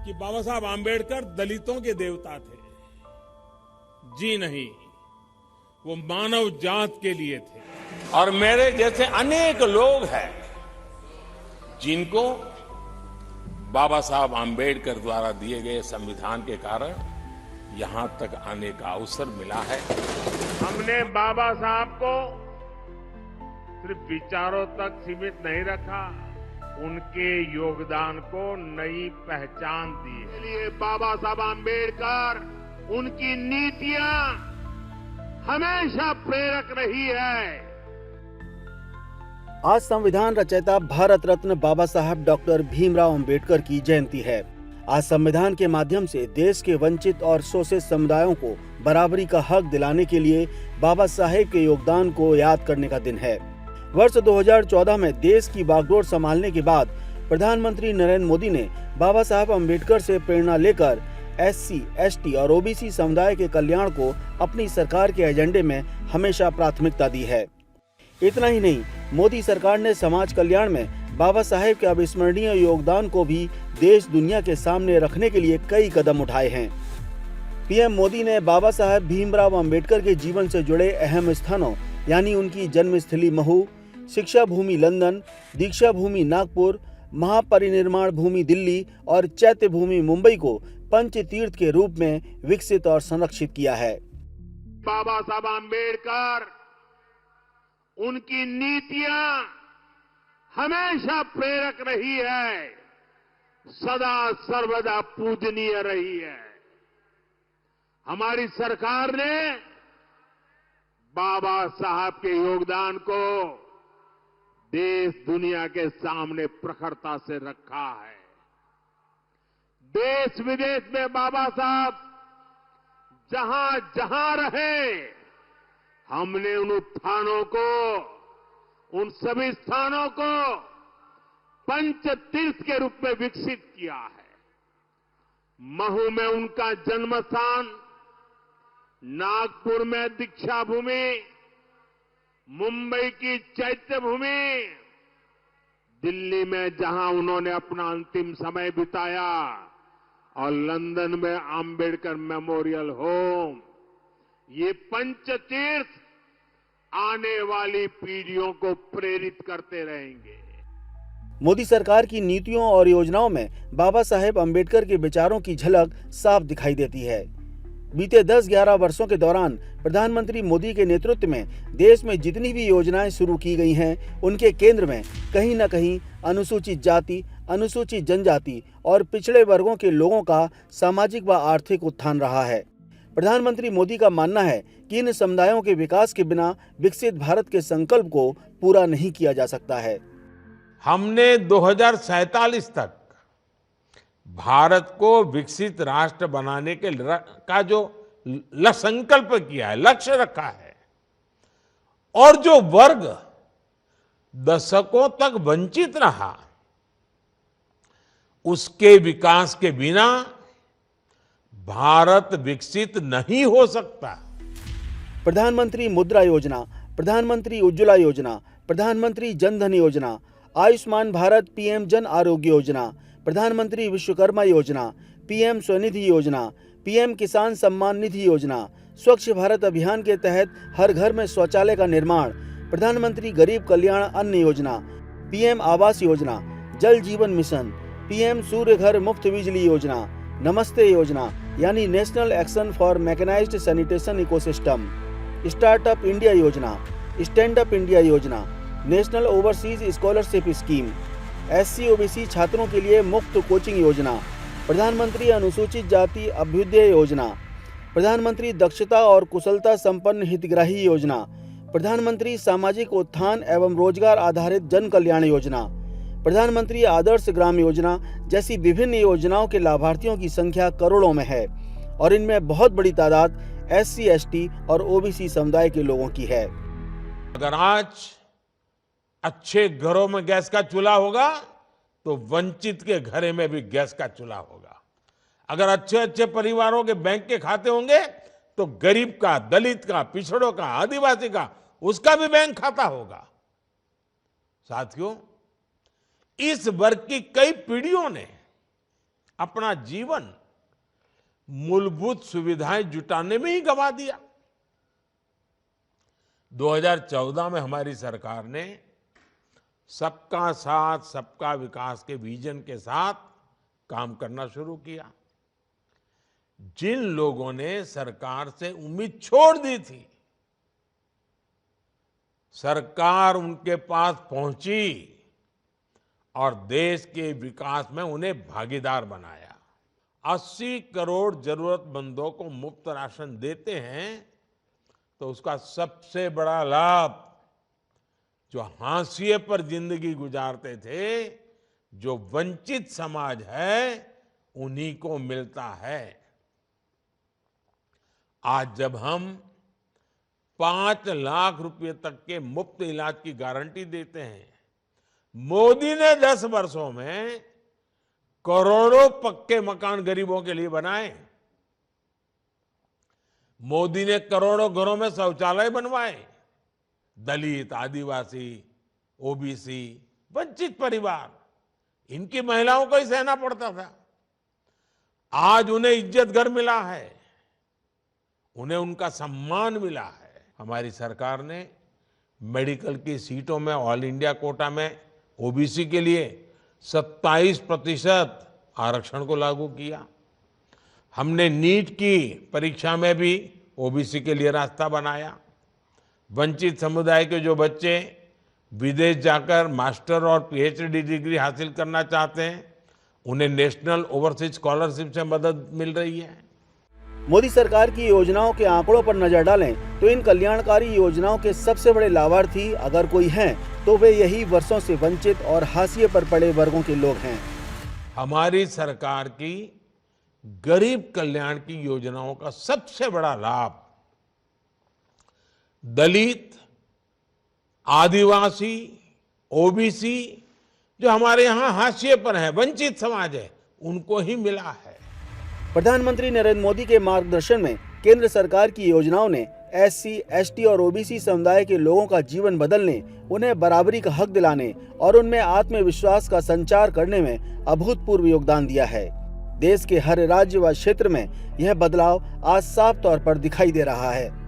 कि बाबा साहब आम्बेडकर दलितों के देवता थे। जी नहीं, वो मानव जात के लिए थे। और मेरे जैसे अनेक लोग हैं जिनको बाबा साहब आम्बेडकर द्वारा दिए गए संविधान के कारण यहां तक आने का अवसर मिला है। हमने बाबा साहब को सिर्फ विचारों तक सीमित नहीं रखा, उनके योगदान को नई पहचान दी। इसलिए बाबा साहब आम्बेडकर, उनकी नीतियां हमेशा प्रेरक रही है। आज संविधान रचयिता भारत रत्न बाबा साहब डॉक्टर भीमराव अंबेडकर की जयंती है। आज संविधान के माध्यम से देश के वंचित और शोषित समुदायों को बराबरी का हक दिलाने के लिए बाबा साहेब के योगदान को याद करने का दिन है। वर्ष 2014 में देश की बागडोर संभालने के बाद प्रधानमंत्री नरेंद्र मोदी ने बाबा साहब अंबेडकर से प्रेरणा लेकर SC, ST और OBC समुदाय के कल्याण को अपनी सरकार के एजेंडे में हमेशा प्राथमिकता दी है। इतना ही नहीं, मोदी सरकार ने समाज कल्याण में बाबा साहेब के अविस्मरणीय योगदान को भी देश दुनिया के सामने रखने के लिए कई कदम उठाए हैं। PM मोदी ने बाबा साहेब भीमराव अंबेडकर के जीवन से जुड़े अहम स्थानों यानी उनकी जन्मस्थली महू, शिक्षा भूमि लंदन, दीक्षा भूमि नागपुर, महापरिनिर्वाण भूमि दिल्ली और चैत्य भूमि मुंबई को पंच तीर्थ के रूप में विकसित और संरक्षित किया है। बाबा साहब आम्बेडकर, उनकी नीतियां हमेशा प्रेरक रही है, सदा सर्वदा पूजनीय रही है। हमारी सरकार ने बाबा साहब के योगदान को देश दुनिया के सामने प्रखरता से रखा है। देश विदेश में बाबा साहब जहां जहां रहे, हमने उन उत्थानों को, उन सभी स्थानों को पंच तीर्थ के रूप में विकसित किया है। महू में उनका जन्म स्थान, नागपुर में दीक्षा भूमि, मुंबई की चैत्य भूमि, दिल्ली में जहां उन्होंने अपना अंतिम समय बिताया और लंदन में आम्बेडकर मेमोरियल होम, ये पंच तीर्थ आने वाली पीढ़ियों को प्रेरित करते रहेंगे। मोदी सरकार की नीतियों और योजनाओं में बाबा साहेब अंबेडकर के विचारों की झलक साफ दिखाई देती है। बीते 10-11 वर्षों के दौरान प्रधानमंत्री मोदी के नेतृत्व में देश में जितनी भी योजनाएं शुरू की गई हैं, उनके केंद्र में कहीं न कहीं अनुसूचित जाति, अनुसूचित जनजाति और पिछड़े वर्गों के लोगों का सामाजिक व आर्थिक उत्थान रहा है। प्रधानमंत्री मोदी का मानना है कि इन समुदायों के विकास के बिना विकसित भारत के संकल्प को पूरा नहीं किया जा सकता है। हमने 2047 तक भारत को विकसित राष्ट्र बनाने के का जो संकल्प किया है, लक्ष्य रखा है, और जो वर्ग दशकों तक वंचित रहा, उसके विकास के बिना भारत विकसित नहीं हो सकता। प्रधानमंत्री मुद्रा योजना, प्रधानमंत्री उज्ज्वला योजना, प्रधानमंत्री जन धन योजना, आयुष्मान भारत PM जन आरोग्य योजना, प्रधानमंत्री विश्वकर्मा योजना, PM स्वनिधि योजना, PM किसान सम्मान निधि योजना, स्वच्छ भारत अभियान के तहत हर घर में शौचालय का निर्माण, प्रधानमंत्री गरीब कल्याण अन्न योजना, PM आवास योजना, जल जीवन मिशन, PM सूर्य घर मुफ्त बिजली योजना, नमस्ते योजना यानी national action for mechanised sanitation ecosystem, startup India योजना, स्टैंड अप इंडिया योजना, national overseas scholarship scheme, SC OBC छात्रों के लिए मुफ्त कोचिंग योजना, प्रधानमंत्री अनुसूचित जाति अभ्युदय योजना, प्रधानमंत्री दक्षता और कुशलता संपन्न हितग्राही योजना, प्रधानमंत्री सामाजिक उत्थान एवं रोजगार आधारित जन कल्याण योजना, प्रधानमंत्री आदर्श ग्राम योजना जैसी विभिन्न योजनाओं के लाभार्थियों की संख्या करोड़ों में है और इनमें बहुत बड़ी तादाद SC, ST और OBC समुदाय के लोगों की है। अगर आज अच्छे घरों में गैस का चूल्हा होगा तो वंचित के घरे में भी गैस का चूल्हा होगा। अगर अच्छे अच्छे परिवारों के बैंक के खाते होंगे तो गरीब का, दलित का, पिछड़ों का, आदिवासी का, उसका भी बैंक खाता होगा। साथियों, इस वर्ग की कई पीढ़ियों ने अपना जीवन मूलभूत सुविधाएं जुटाने में ही गंवा दिया। 2014 में हमारी सरकार ने सबका साथ सबका विकास के विजन के साथ काम करना शुरू किया। जिन लोगों ने सरकार से उम्मीद छोड़ दी थी, सरकार उनके पास पहुंची और देश के विकास में उन्हें भागीदार बनाया। 80 करोड़ जरूरतमंदों को मुफ्त राशन देते हैं तो उसका सबसे बड़ा लाभ जो हाशिए पर जिंदगी गुजारते थे, जो वंचित समाज है, उन्हीं को मिलता है। आज जब हम 5 लाख रुपए तक के मुफ्त इलाज की गारंटी देते हैं, मोदी ने 10 वर्षों में करोड़ों पक्के मकान गरीबों के लिए बनाए। मोदी ने करोड़ों घरों में शौचालय बनवाए। दलित, आदिवासी, ओबीसी, वंचित परिवार, इनकी महिलाओं को ही सहना पड़ता था। आज उन्हें इज्जत घर मिला है, उन्हें उनका सम्मान मिला है। हमारी सरकार ने मेडिकल की सीटों में ऑल इंडिया कोटा में ओबीसी के लिए 27% आरक्षण को लागू किया। हमने नीट की परीक्षा में भी ओबीसी के लिए रास्ता बनाया। वंचित समुदाय के जो बच्चे विदेश जाकर मास्टर और पीएचडी डिग्री हासिल करना चाहते हैं, उन्हें नेशनल ओवरसीज स्कॉलरशिप से मदद मिल रही है। मोदी सरकार की योजनाओं के आंकड़ों पर नजर डालें तो इन कल्याणकारी योजनाओं के सबसे बड़े लाभार्थी अगर कोई हैं तो वे यही वर्षों से वंचित और हाशिए पर पड़े वर्गों के लोग हैं। हमारी सरकार की गरीब कल्याण की योजनाओं का सबसे बड़ा लाभ दलित, आदिवासी, ओबीसी, जो हमारे यहाँ हाशिए पर है, वंचित समाज है, उनको ही मिला है। प्रधानमंत्री नरेंद्र मोदी के मार्गदर्शन में केंद्र सरकार की योजनाओं ने एससी, एसटी और ओबीसी समुदाय के लोगों का जीवन बदलने, उन्हें बराबरी का हक दिलाने और उनमें आत्मविश्वास का संचार करने में अभूतपूर्व योगदान दिया है। देश के हर राज्य व क्षेत्र में यह बदलाव आज साफ तौर पर दिखाई दे रहा है।